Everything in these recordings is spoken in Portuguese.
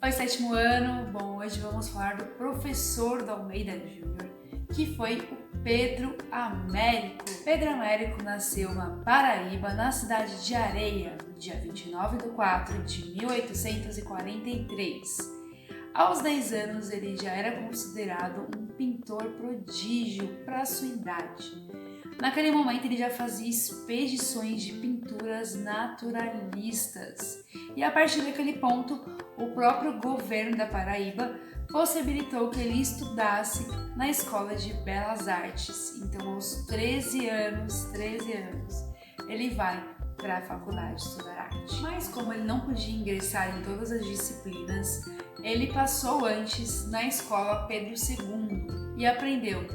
Oi, sétimo ano! Bom, hoje vamos falar do professor da Almeida Júnior, que foi o Pedro Américo. Pedro Américo nasceu na Paraíba, na cidade de Areia, no dia 29 de 4 de 1843. Aos 10 anos, ele já era considerado um pintor prodígio para sua idade. Naquele momento, ele já fazia expedições de pinturas naturalistas. E a partir daquele ponto, o próprio governo da Paraíba possibilitou que ele estudasse na Escola de Belas Artes. Então, aos 13 anos, ele vai para a faculdade estudar arte. Mas como ele não podia ingressar em todas as disciplinas, ele passou antes na escola Pedro II e aprendeu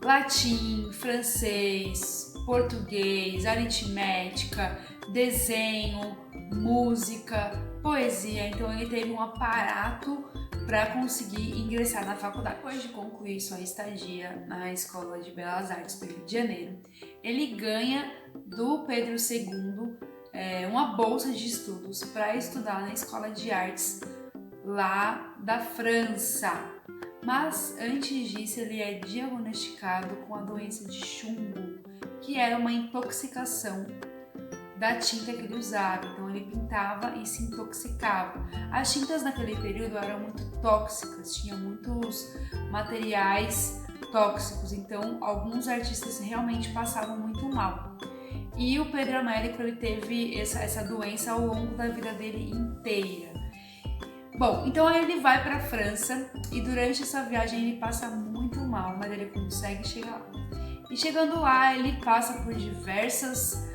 latim, francês, português, aritmética, desenho, música, poesia. Então ele teve um aparato para conseguir ingressar na faculdade. Depois de concluir sua estadia na Escola de Belas Artes do Rio de Janeiro, ele ganha do Pedro II uma bolsa de estudos para estudar na Escola de Artes lá da França. Mas antes disso ele é diagnosticado com a doença de chumbo, que era uma intoxicação da tinta que ele usava. Então ele pintava e se intoxicava. As tintas naquele período eram muito tóxicas, tinham muitos materiais tóxicos, então alguns artistas realmente passavam muito mal. E o Pedro Américo ele teve essa doença ao longo da vida dele inteira. Bom, então aí ele vai para a França e durante essa viagem ele passa muito mal, mas ele consegue chegar lá. E chegando lá, ele passa por diversas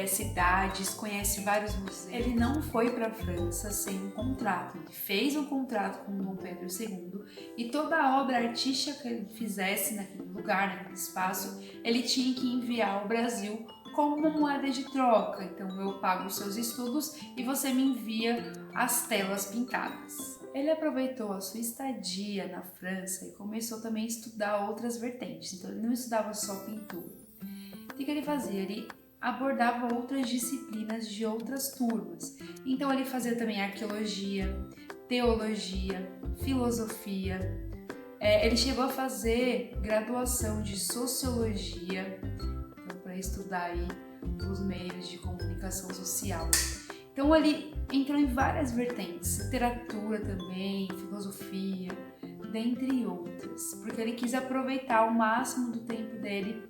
cidades, conhece vários museus. Ele não foi para a França sem um contrato, ele fez um contrato com Dom Pedro II e toda a obra artística que ele fizesse naquele lugar, naquele espaço, ele tinha que enviar ao Brasil como uma moeda de troca. Então eu pago os seus estudos e você me envia as telas pintadas. Ele aproveitou a sua estadia na França e começou também a estudar outras vertentes. Então ele não estudava só pintura. O que ele fazia? Ele abordava outras disciplinas de outras turmas. Então ele fazia também arqueologia, teologia, filosofia. Ele chegou a fazer graduação de sociologia, para estudar aí os meios de comunicação social. Então ele entrou em várias vertentes, literatura também, filosofia, dentre outras, porque ele quis aproveitar o máximo do tempo dele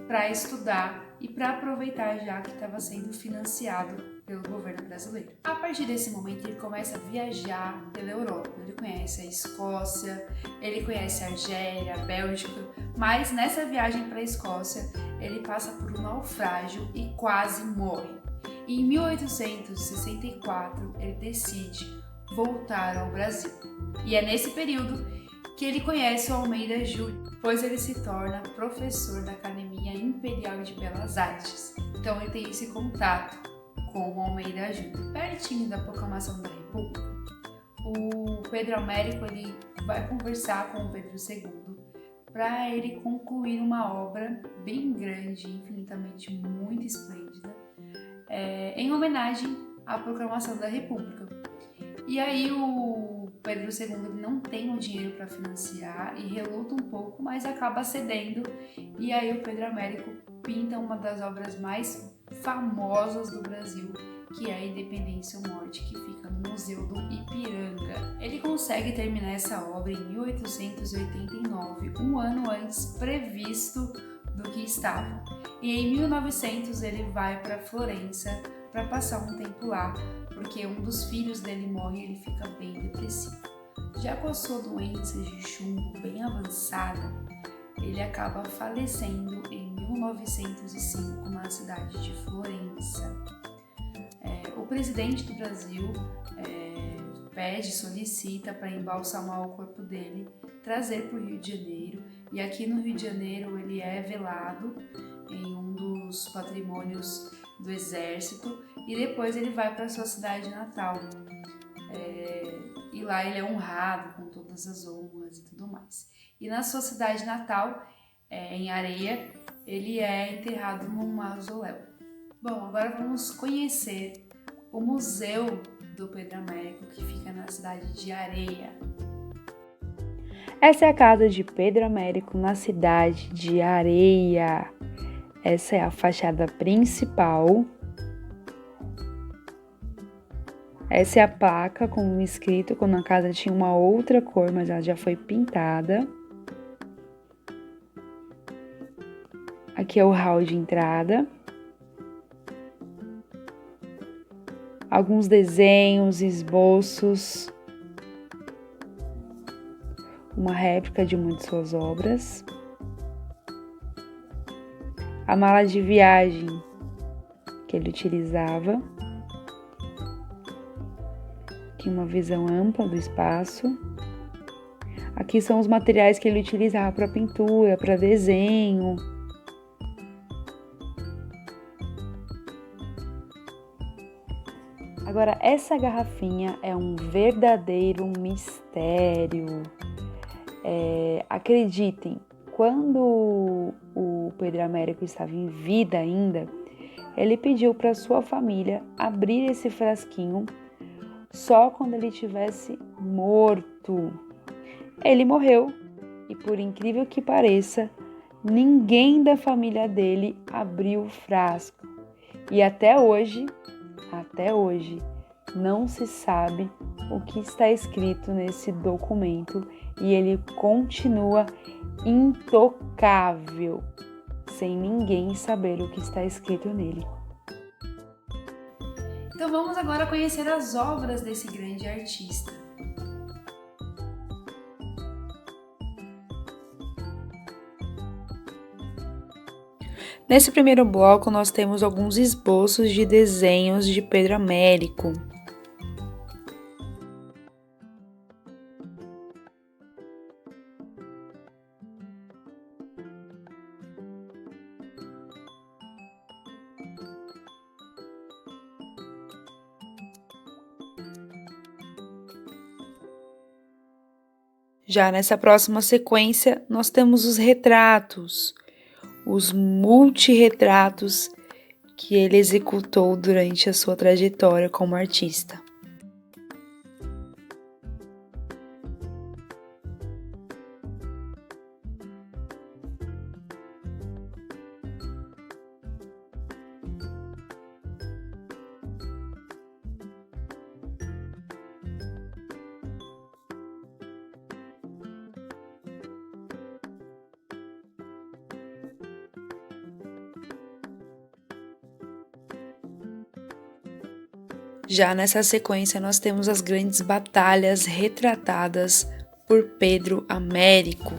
para estudar e para aproveitar já que estava sendo financiado pelo governo brasileiro. A partir desse momento ele começa a viajar pela Europa. Ele conhece a Escócia, ele conhece a Argélia, a Bélgica, mas nessa viagem para a Escócia ele passa por um naufrágio e quase morre. E em 1864 ele decide voltar ao Brasil. E é nesse período que ele conhece o Almeida Júnior, pois ele se torna professor da Academia Imperial de Belas Artes. Então ele tem esse contato com o Almeida Júnior. Pertinho da proclamação da República, o Pedro Américo ele vai conversar com o Pedro II para ele concluir uma obra bem grande, infinitamente muito esplêndida, em homenagem à proclamação da República. E aí o Pedro II ele não tem o dinheiro para financiar e reluta um pouco, mas acaba cedendo. E aí o Pedro Américo pinta uma das obras mais famosas do Brasil, que é a Independência ou Morte, que fica no Museu do Ipiranga. Ele consegue terminar essa obra em 1889, um ano antes previsto do que estava. E em 1900 ele vai para Florença para passar um tempo lá, porque um dos filhos dele morre e ele fica bem depressivo. Já com a sua doença de chumbo bem avançada, ele acaba falecendo em 1905 na cidade de Florença. O presidente do Brasil solicita para embalsamar o corpo dele, trazer para o Rio de Janeiro, e aqui no Rio de Janeiro ele é velado em um dos patrimônios do Exército e depois ele vai para sua cidade natal. E lá ele é honrado com todas as honras e tudo mais. E na sua cidade natal, em Areia, ele é enterrado num mausoléu. Bom, agora vamos conhecer o Museu do Pedro Américo, que fica na cidade de Areia. Essa é a casa de Pedro Américo na cidade de Areia. Essa é a fachada principal. Essa é a placa com um escrito, quando a casa tinha uma outra cor, mas ela já foi pintada. Aqui é o hall de entrada. Alguns desenhos, esboços. Uma réplica de uma de suas obras. A mala de viagem que ele utilizava. Aqui uma visão ampla do espaço. Aqui são os materiais que ele utilizava para pintura, para desenho. Agora, essa garrafinha é um verdadeiro mistério. Acreditem, quando o Pedro Américo estava em vida ainda, ele pediu para sua família abrir esse frasquinho só quando ele estivesse morto. Ele morreu e, por incrível que pareça, ninguém da família dele abriu o frasco. E até hoje, não se sabe o que está escrito nesse documento e ele continua intocável, sem ninguém saber o que está escrito nele. Então vamos agora conhecer as obras desse grande artista. Nesse primeiro bloco, nós temos alguns esboços de desenhos de Pedro Américo. Já nessa próxima sequência, nós temos os retratos, os multirretratos que ele executou durante a sua trajetória como artista. Já nessa sequência, nós temos as grandes batalhas retratadas por Pedro Américo.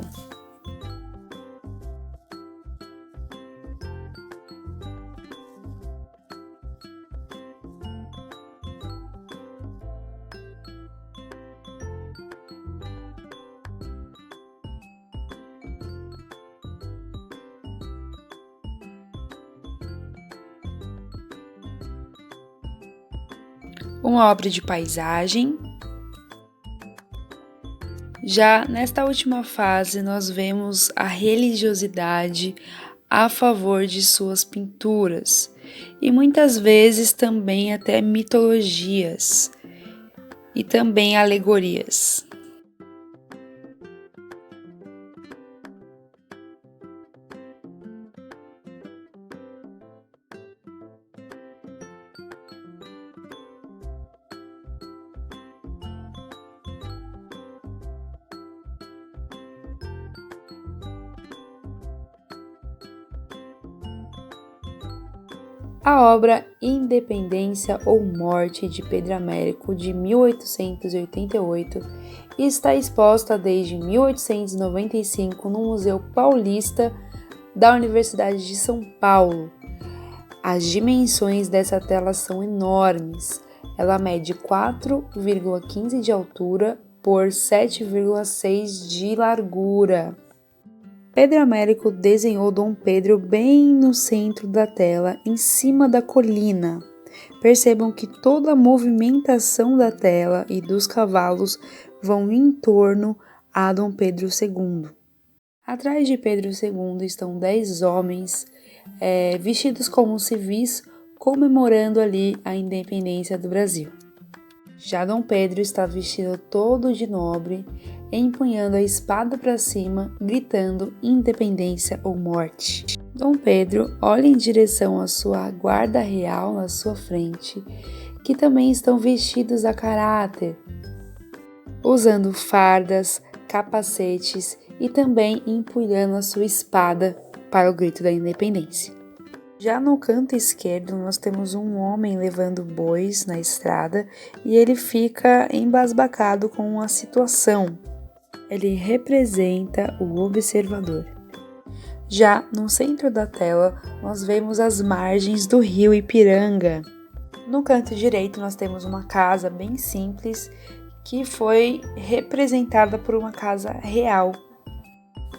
Uma obra de paisagem. Já nesta última fase, nós vemos a religiosidade a favor de suas pinturas e muitas vezes também até mitologias e também alegorias. A obra Independência ou Morte de Pedro Américo, de 1888, está exposta desde 1895 no Museu Paulista da Universidade de São Paulo. As dimensões dessa tela são enormes. Ela mede 4,15 de altura por 7,6 de largura. Pedro Américo desenhou Dom Pedro bem no centro da tela, em cima da colina. Percebam que toda a movimentação da tela e dos cavalos vão em torno a Dom Pedro II. Atrás de Pedro II estão 10 homens vestidos como civis comemorando ali a independência do Brasil. Já Dom Pedro está vestido todo de nobre, empunhando a espada para cima, gritando independência ou morte. Dom Pedro olha em direção à sua guarda real na sua frente, que também estão vestidos a caráter, usando fardas, capacetes e também empunhando a sua espada para o grito da independência. Já no canto esquerdo, nós temos um homem levando bois na estrada e ele fica embasbacado com a situação. Ele representa o observador. Já no centro da tela, nós vemos as margens do rio Ipiranga. No canto direito, nós temos uma casa bem simples que foi representada por uma casa real.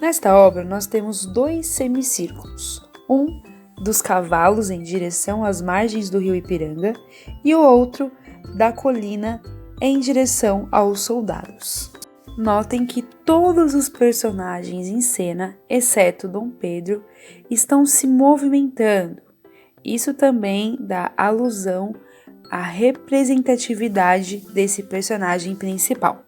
Nesta obra, nós temos 2 semicírculos. Um dos cavalos em direção às margens do rio Ipiranga e o outro da colina em direção aos soldados. Notem que todos os personagens em cena, exceto Dom Pedro, estão se movimentando. Isso também dá alusão à representatividade desse personagem principal.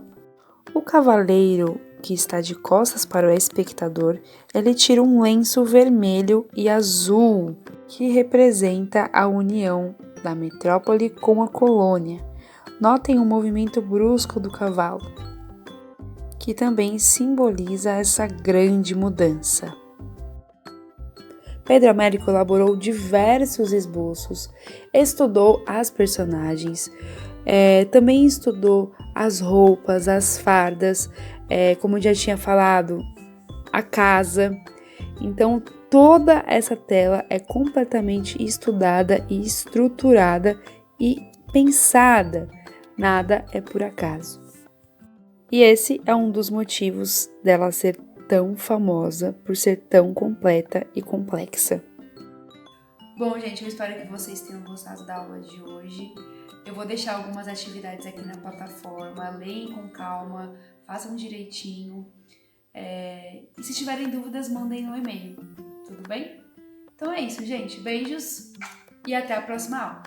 O cavaleiro, que está de costas para o espectador, ele tira um lenço vermelho e azul, que representa a união da metrópole com a colônia. Notem o movimento brusco do cavalo, que também simboliza essa grande mudança. Pedro Américo elaborou diversos esboços, estudou as personagens, também estudou as roupas, as fardas, como já tinha falado, a casa. Então, toda essa tela é completamente estudada e estruturada e pensada. Nada é por acaso. E esse é um dos motivos dela ser tão famosa, por ser tão completa e complexa. Bom, gente, eu espero que vocês tenham gostado da aula de hoje. Eu vou deixar algumas atividades aqui na plataforma, leem com calma, façam direitinho. E se tiverem dúvidas, mandem no e-mail, tudo bem? Então é isso, gente. Beijos e até a próxima aula.